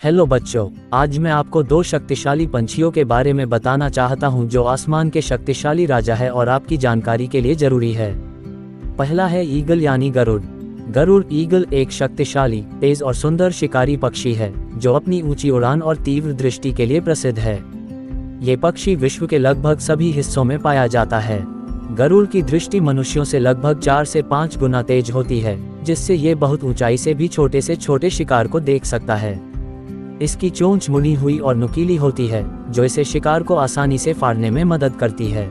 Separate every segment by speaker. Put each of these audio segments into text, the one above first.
Speaker 1: Hello बच्चों, आज मैं आपको दो शक्तिशाली पंछियों के बारे में बताना चाहता हूं जो आसमान के शक्तिशाली राजा है और आपकी जानकारी के लिए जरूरी है। पहला है ईगल यानी गरुड़। गरुड़ ईगल एक शक्तिशाली, तेज और सुंदर शिकारी पक्षी है जो अपनी ऊंची उड़ान और तीव्र दृष्टि के लिए प्रसिद्ध है। ये पक्षी विश्व के लगभग सभी हिस्सों में पाया जाता है। गरुड़ की दृष्टि मनुष्यों से लगभग 4 से 5 गुना तेज होती है, जिससे ये बहुत ऊंचाई से भी छोटे से छोटे शिकार को देख सकता है। इसकी चोंच मुड़ी हुई और नुकीली होती है, जो इसे शिकार को आसानी से फाड़ने में मदद करती है।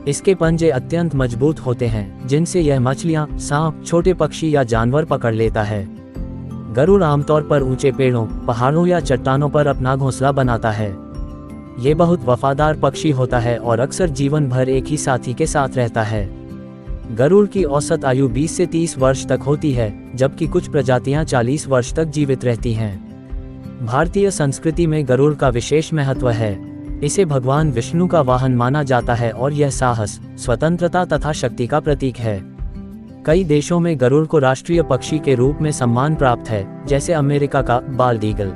Speaker 1: इसके पंजे अत्यंत मजबूत होते हैं, जिनसे यह मछलियां, सांप, छोटे पक्षी या जानवर पकड़ लेता है। गरुड़ आमतौर पर ऊंचे पेड़ों, पहाड़ों या चट्टानों पर अपना घोंसला बनाता है। ये बहुत वफादार पक्षी होता है और अक्सर जीवन भर एक ही साथी के साथ रहता है। गरुड़ की औसत आयु 20 से 30 वर्ष तक होती है, जबकि कुछ प्रजातियां 40 वर्ष तक जीवित रहती हैं। भारतीय संस्कृति में गरुड़ का विशेष महत्व है। इसे भगवान विष्णु का वाहन माना जाता है और यह साहस, स्वतंत्रता तथा शक्ति का प्रतीक है। कई देशों में गरुड़ को राष्ट्रीय पक्षी के रूप में सम्मान प्राप्त है, जैसे अमेरिका का बाल्ड ईगल।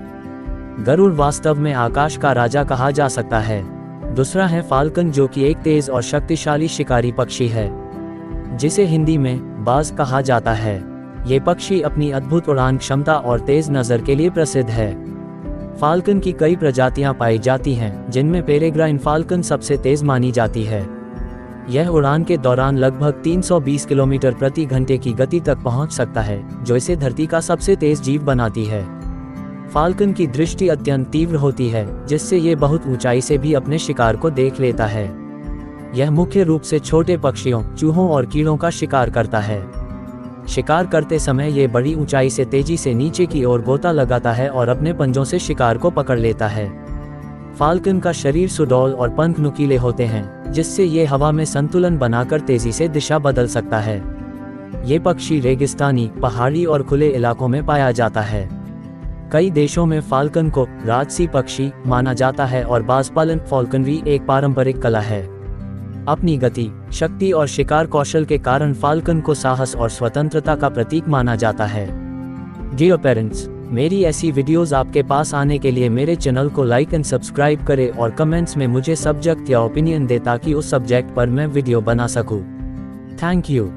Speaker 1: गरुड़ वास्तव में आकाश का राजा कहा जा सकता है। दूसरा है फाल्कन, जो कि एक तेज और शक्तिशाली शिकारी पक्षी है, जिसे हिंदी में बाज कहा जाता है। ये पक्षी अपनी अद्भुत उड़ान क्षमता और तेज नज़र के लिए प्रसिद्ध है। फाल्कन की कई प्रजातियां पाई जाती हैं, जिनमें पेरेग्राइन फाल्कन सबसे तेज मानी जाती है। यह उड़ान के दौरान लगभग 320 किलोमीटर प्रति घंटे की गति तक पहुंच सकता है, जो इसे धरती का सबसे तेज जीव बनाती है। फाल्कन की दृष्टि अत्यंत तीव्र होती है, जिससे ये बहुत ऊंचाई से भी अपने शिकार को देख लेता है। यह मुख्य रूप से छोटे पक्षियों, चूहों और कीड़ों का शिकार करता है। शिकार करते समय ये बड़ी ऊंचाई से तेजी से नीचे की ओर गोता लगाता है और अपने पंजों से शिकार को पकड़ लेता है। फाल्कन का शरीर सुडौल और पंख नुकीले होते हैं, जिससे ये हवा में संतुलन बनाकर तेजी से दिशा बदल सकता है। ये पक्षी रेगिस्तानी, पहाड़ी और खुले इलाकों में पाया जाता है। कई देशों में फाल्कन को राजसी पक्षी माना जाता है और बाज पालन फाल्कनरी एक पारंपरिक कला है। अपनी गति, शक्ति और शिकार कौशल के कारण फाल्कन को साहस और स्वतंत्रता का प्रतीक माना जाता है। डियर पेरेंट्स, मेरी ऐसी वीडियोस आपके पास आने के लिए मेरे चैनल को लाइक एंड सब्सक्राइब करें और कमेंट्स में मुझे सब्जेक्ट या ओपिनियन दें ताकि उस सब्जेक्ट पर मैं वीडियो बना सकूं। Thank you.